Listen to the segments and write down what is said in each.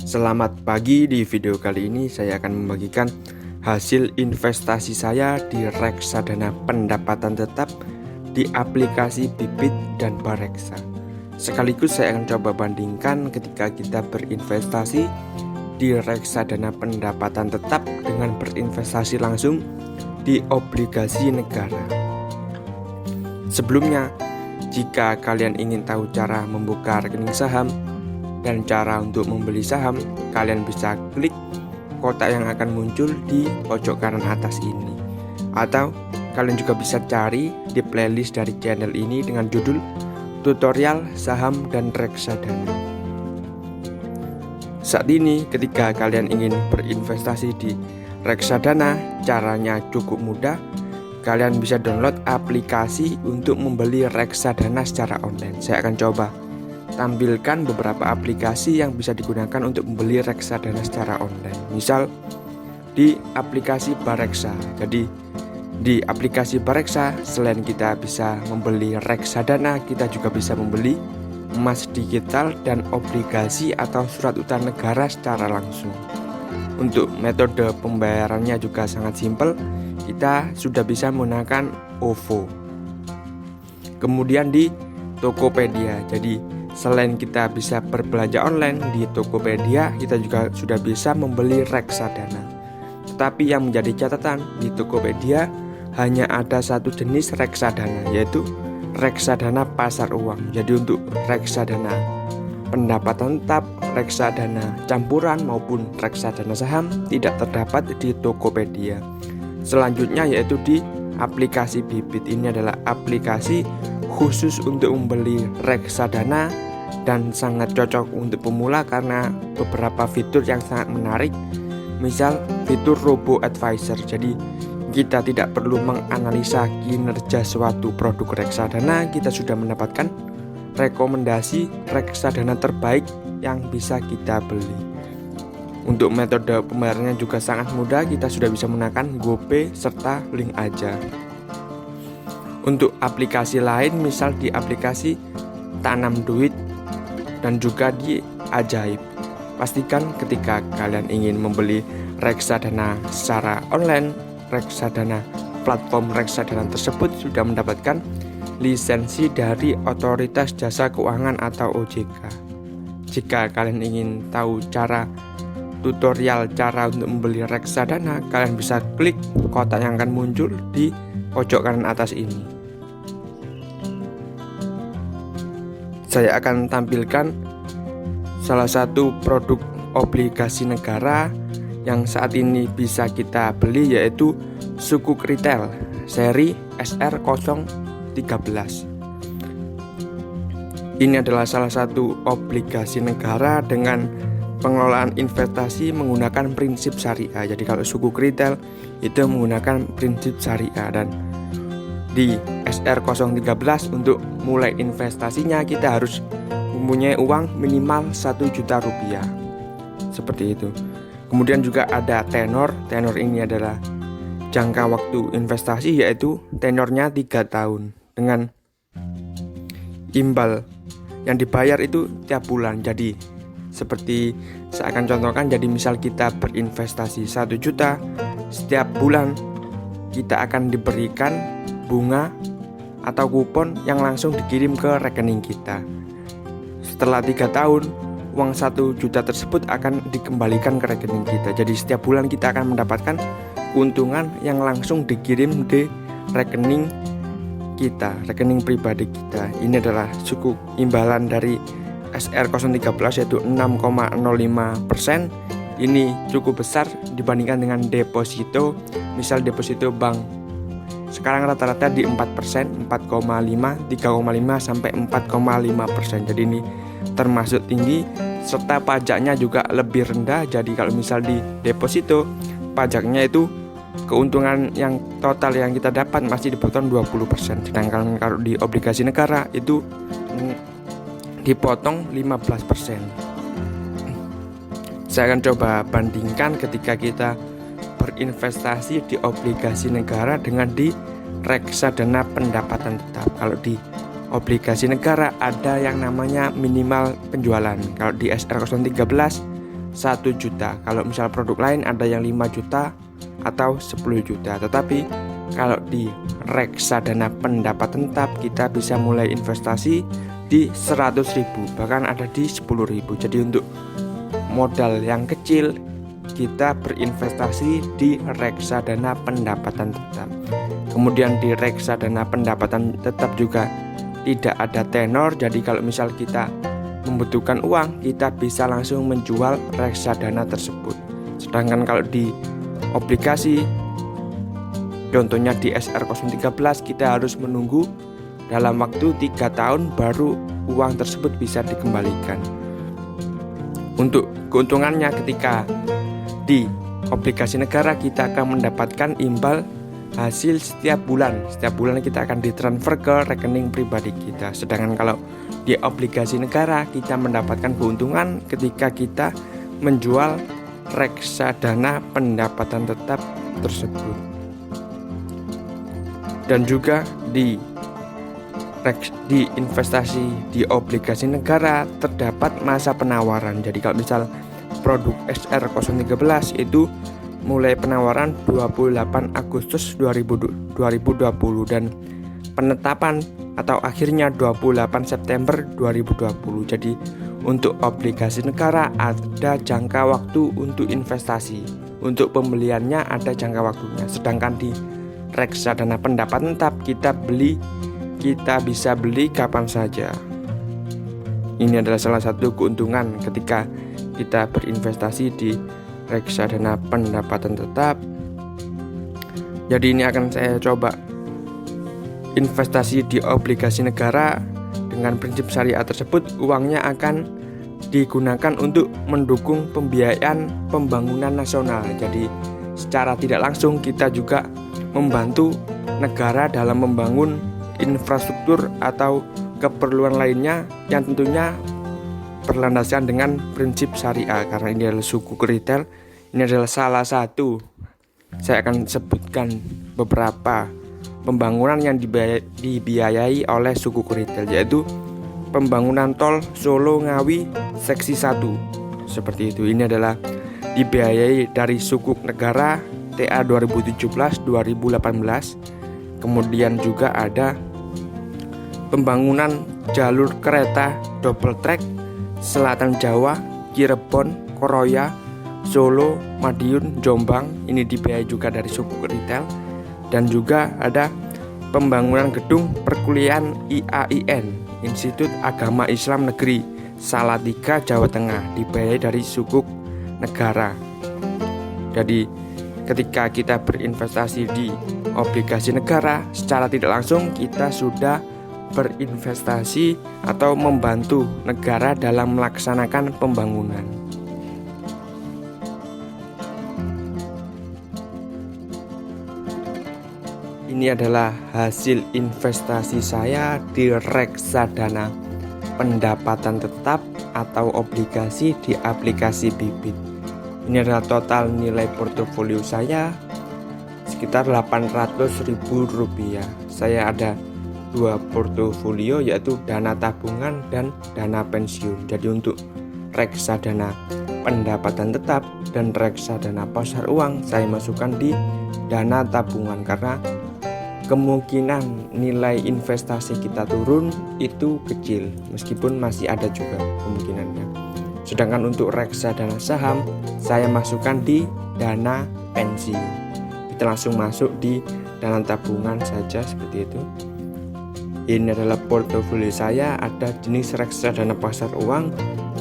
Selamat pagi, di video kali ini saya akan membagikan hasil investasi saya di reksadana pendapatan tetap di aplikasi Bibit dan Bareksa. Sekaligus saya akan coba bandingkan ketika kita berinvestasi di reksadana pendapatan tetap dengan berinvestasi langsung di obligasi negara. Sebelumnya, jika kalian ingin tahu cara membuka rekening saham dan cara untuk membeli saham, kalian bisa klik kotak yang akan muncul di pojok kanan atas ini. Atau kalian juga bisa cari di playlist dari channel ini dengan judul Tutorial Saham dan Reksadana. Saat ini ketika kalian ingin berinvestasi di reksadana, caranya cukup mudah. Kalian bisa download aplikasi untuk membeli reksadana secara online. Saya akan coba tampilkan beberapa aplikasi yang bisa digunakan untuk membeli reksadana secara online. Misal di aplikasi Bareksa. Jadi di aplikasi Bareksa, selain kita bisa membeli reksadana, kita juga bisa membeli emas digital dan obligasi atau surat utang negara secara langsung. Untuk metode pembayarannya juga sangat simpel. Kita sudah bisa menggunakan OVO. Kemudian di Tokopedia. Jadi selain kita bisa berbelanja online di Tokopedia, kita juga sudah bisa membeli reksadana. Tetapi yang menjadi catatan, di Tokopedia hanya ada satu jenis reksadana, yaitu reksadana pasar uang. Jadi untuk reksadana pendapatan tetap, reksadana campuran maupun reksadana saham tidak terdapat di Tokopedia. Selanjutnya yaitu di aplikasi Bibit. Ini adalah aplikasi khusus untuk membeli reksadana dan sangat cocok untuk pemula karena beberapa fitur yang sangat menarik. Misal fitur robo advisor, jadi kita tidak perlu menganalisa kinerja suatu produk reksadana, kita sudah mendapatkan rekomendasi reksadana terbaik yang bisa kita beli. Untuk metode pembayarannya juga sangat mudah, kita sudah bisa menggunakan GoPay serta link aja. Untuk aplikasi lain, misal di aplikasi Tanam Duit dan juga di Ajaib. Pastikan ketika kalian ingin membeli reksadana secara online, reksadana platform reksadana tersebut sudah mendapatkan lisensi dari Otoritas Jasa Keuangan atau OJK. Jika kalian ingin tahu tutorial cara untuk membeli reksadana, kalian bisa klik kotak yang akan muncul di pojok kanan atas ini. Saya akan tampilkan salah satu produk obligasi negara yang saat ini bisa kita beli, yaitu Sukuk Retail seri SR013. Ini adalah salah satu obligasi negara dengan pengelolaan investasi menggunakan prinsip syariah. Jadi kalau Sukuk Retail itu menggunakan prinsip syariah, dan di SR013 untuk mulai investasinya kita harus mempunyai uang minimal 1 juta rupiah. Seperti itu. Kemudian juga ada tenor. Tenor ini adalah jangka waktu investasi, yaitu tenornya 3 tahun dengan imbal yang dibayar itu tiap bulan. Jadi seperti saya akan contohkan, jadi misal kita berinvestasi 1 juta, setiap bulan kita akan diberikan bunga atau kupon yang langsung dikirim ke rekening kita. Setelah 3 tahun, uang 1 juta tersebut akan dikembalikan ke rekening kita. Jadi setiap bulan kita akan mendapatkan keuntungan yang langsung dikirim di rekening kita, rekening pribadi kita. Ini adalah cukup imbalan dari SR013, yaitu 6,05%. Ini cukup besar dibandingkan dengan deposito. Misal deposito bank sekarang rata-rata di 4%, 4,5, 3,5 sampai 4,5%. Jadi ini termasuk tinggi, serta pajaknya juga lebih rendah. Jadi kalau misal di deposito, pajaknya itu keuntungan yang total yang kita dapat masih dipotong 20%. Sedangkan kalau di obligasi negara itu dipotong 15%. Saya akan coba bandingkan ketika kita berinvestasi di obligasi negara dengan di reksadana pendapatan tetap. Kalau di obligasi negara ada yang namanya minimal penjualan. Kalau di SR013 1 juta. Kalau misal produk lain ada yang 5 juta atau 10 juta. Tetapi kalau di reksadana pendapatan tetap kita bisa mulai investasi di 100.000, bahkan ada di 10.000. Jadi untuk modal yang kecil kita berinvestasi di reksadana pendapatan tetap. Kemudian di reksadana pendapatan tetap juga tidak ada tenor, jadi kalau misal kita membutuhkan uang, kita bisa langsung menjual reksadana tersebut. Sedangkan kalau di obligasi, contohnya di SR013, kita harus menunggu dalam waktu 3 tahun baru uang tersebut bisa dikembalikan. Untuk keuntungannya, ketika di obligasi negara kita akan mendapatkan imbal hasil setiap bulan. Setiap bulan kita akan ditransfer ke rekening pribadi kita. Sedangkan kalau di obligasi negara kita mendapatkan keuntungan ketika kita menjual reksadana pendapatan tetap tersebut. Dan juga di investasi di obligasi negara terdapat masa penawaran. Jadi kalau misal produk SR013 itu mulai penawaran 28 Agustus 2020 dan penetapan atau akhirnya 28 September 2020. Jadi untuk obligasi negara ada jangka waktu untuk investasi. Untuk pembeliannya ada jangka waktunya. Sedangkan di reksadana pendapatan tetap kita bisa beli kapan saja. Ini adalah salah satu keuntungan ketika kita berinvestasi di reksadana pendapatan tetap. Jadi ini akan saya coba investasi di obligasi negara. Dengan prinsip syariah tersebut, uangnya akan digunakan untuk mendukung pembiayaan pembangunan nasional. Jadi secara tidak langsung kita juga membantu negara dalam membangun infrastruktur atau keperluan lainnya yang tentunya berlandaskan dengan prinsip syariah. Karena ini adalah suku retail, ini adalah salah satu, saya akan sebutkan beberapa pembangunan yang dibiayai oleh suku retail, yaitu pembangunan tol Solo Ngawi seksi 1 seperti itu. Ini adalah dibiayai dari suku negara TA 2017-2018. Kemudian juga ada pembangunan jalur kereta double track Selatan Jawa, Cirebon, Koroya, Solo, Madiun, Jombang. Ini dibiayai juga dari suku retail. Dan juga ada pembangunan gedung perkuliahan IAIN, Institut Agama Islam Negeri Salatiga, Jawa Tengah, dibiayai dari suku negara. Jadi ketika kita berinvestasi di obligasi negara, secara tidak langsung kita sudah berinvestasi atau membantu negara dalam melaksanakan pembangunan. Ini adalah hasil investasi saya di reksadana pendapatan tetap atau obligasi di aplikasi Bibit. Ini adalah total nilai portofolio saya sekitar Rp800.000. Saya ada 2 portofolio, yaitu dana tabungan dan dana pensiun. Jadi untuk reksadana pendapatan tetap dan reksadana pasar uang saya masukkan di dana tabungan, karena kemungkinan nilai investasi kita turun itu kecil, meskipun masih ada juga kemungkinannya. Sedangkan untuk reksadana saham saya masukkan di dana pensiun. Kita langsung masuk di dana tabungan saja seperti itu. Ini adalah portofolio saya, ada jenis reksadana pasar uang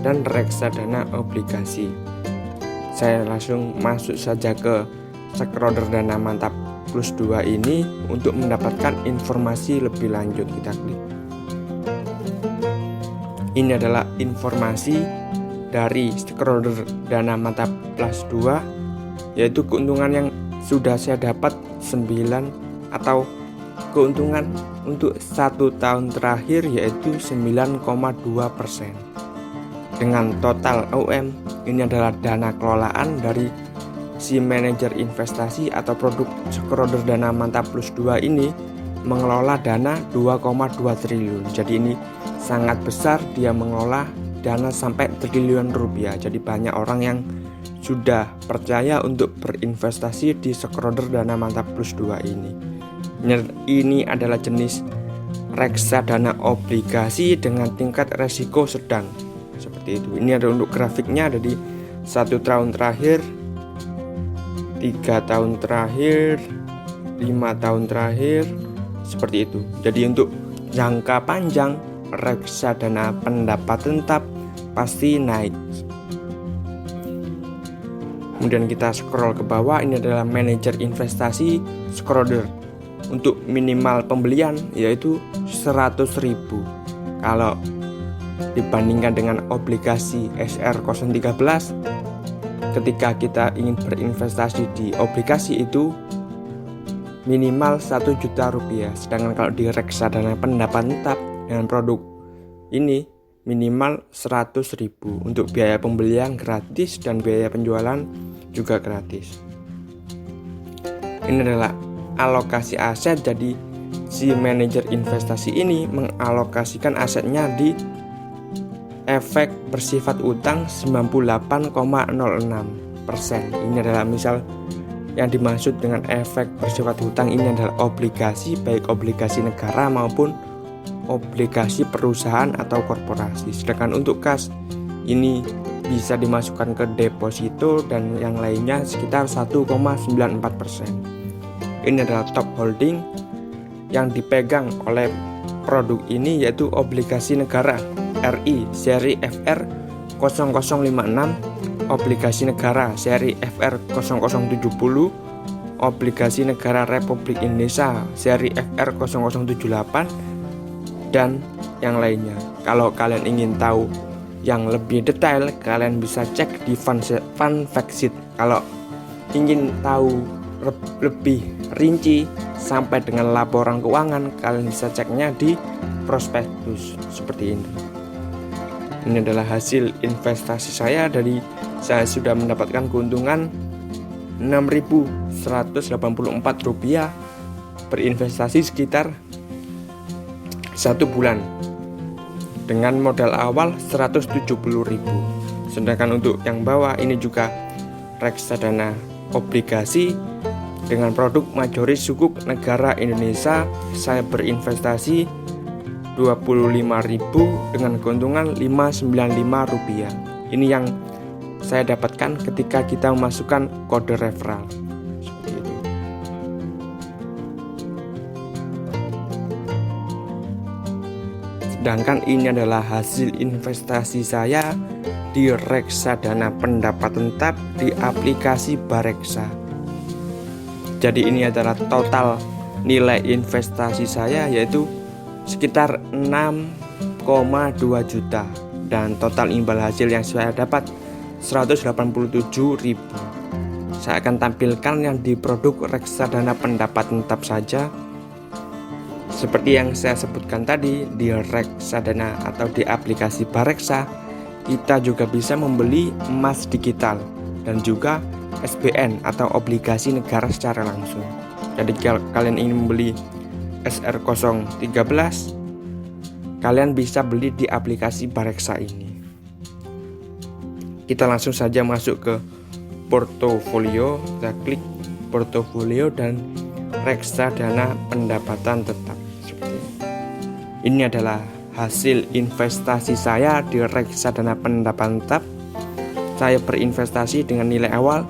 dan reksadana obligasi. Saya langsung masuk saja ke Scroder Dana Mantap Plus 2 ini untuk mendapatkan informasi lebih lanjut. Kita klik. Ini adalah informasi dari Scroder Dana Mantap Plus 2, yaitu keuntungan yang sudah saya dapat 9 atau keuntungan untuk 1 tahun terakhir yaitu 9,2%. Dengan total OM, ini adalah dana kelolaan dari si manajer investasi atau produk Scroder Dana Mantap Plus 2 ini mengelola dana 2,2 triliun. Jadi ini sangat besar, dia mengelola dana sampai triliun rupiah. Jadi banyak orang yang sudah percaya untuk berinvestasi di Schroder Dana Mantap Plus 2 ini. Ini adalah jenis reksadana obligasi dengan tingkat resiko sedang. Seperti itu. Ini ada untuk grafiknya, ada di 1 tahun terakhir, 3 tahun terakhir, 5 tahun terakhir, seperti itu. Jadi untuk jangka panjang reksadana pendapat tetap pasti naik. Kemudian kita scroll ke bawah, ini adalah manajer investasi Schroder. Untuk minimal pembelian yaitu 100.000. Kalau dibandingkan dengan obligasi SR013, ketika kita ingin berinvestasi di obligasi itu minimal 1 juta rupiah. Sedangkan kalau di reksadana pendapat tetap dengan produk ini minimal 100.000. Untuk biaya pembelian gratis dan biaya penjualan juga gratis. Ini adalah alokasi aset. Jadi si manajer investasi ini mengalokasikan asetnya di efek bersifat utang 98,06%. Ini adalah misal yang dimaksud dengan efek bersifat hutang ini adalah obligasi, baik obligasi negara maupun obligasi perusahaan atau korporasi. Sedangkan untuk kas ini bisa dimasukkan ke deposito dan yang lainnya sekitar 1,94%. Ini adalah top holding yang dipegang oleh produk ini, yaitu obligasi negara RI seri FR 0056, obligasi negara seri FR 0070, obligasi negara Republik Indonesia seri FR 0078, dan yang lainnya. Kalau kalian ingin tahu yang lebih detail, kalian bisa cek di FunFactsheet. Kalau ingin tahu lebih rinci sampai dengan laporan keuangan, kalian bisa ceknya di prospektus seperti ini. Ini adalah hasil investasi saya. Saya sudah mendapatkan keuntungan Rp6.184 berinvestasi sekitar 1 bulan dengan modal awal 170.000. Sedangkan untuk yang bawah ini juga reksadana obligasi dengan produk majoris sukuk negara Indonesia. Saya berinvestasi 25.000 dengan keuntungan Rp595. Ini yang saya dapatkan ketika kita memasukkan kode referral. Seperti itu. Sedangkan ini adalah hasil investasi saya di reksadana pendapat tetap di aplikasi Bareksa. Jadi ini adalah total nilai investasi saya, yaitu sekitar 6,2 juta, dan total imbal hasil yang saya dapat 187.000. Saya akan tampilkan yang di produk reksadana pendapat tetap saja. Seperti yang saya sebutkan tadi, di reksadana atau di aplikasi Bareksa kita juga bisa membeli emas digital dan juga SBN atau obligasi negara secara langsung. Jadi kalau kalian ingin membeli SR013, kalian bisa beli di aplikasi Bareksa ini. Kita langsung saja masuk ke portofolio. Kita klik portofolio dan reksadana pendapatan tetap. Seperti ini. Ini adalah hasil investasi saya di reksadana pendapatan tetap. Saya berinvestasi dengan nilai awal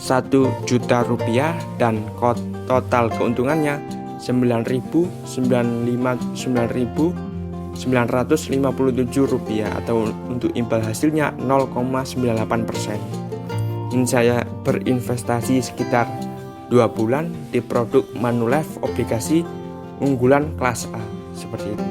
1 juta rupiah dan total keuntungannya 9.957 rupiah, atau untuk imbal hasilnya 0,98%. Ini saya berinvestasi sekitar 2 bulan di produk Manulife obligasi unggulan kelas A seperti itu.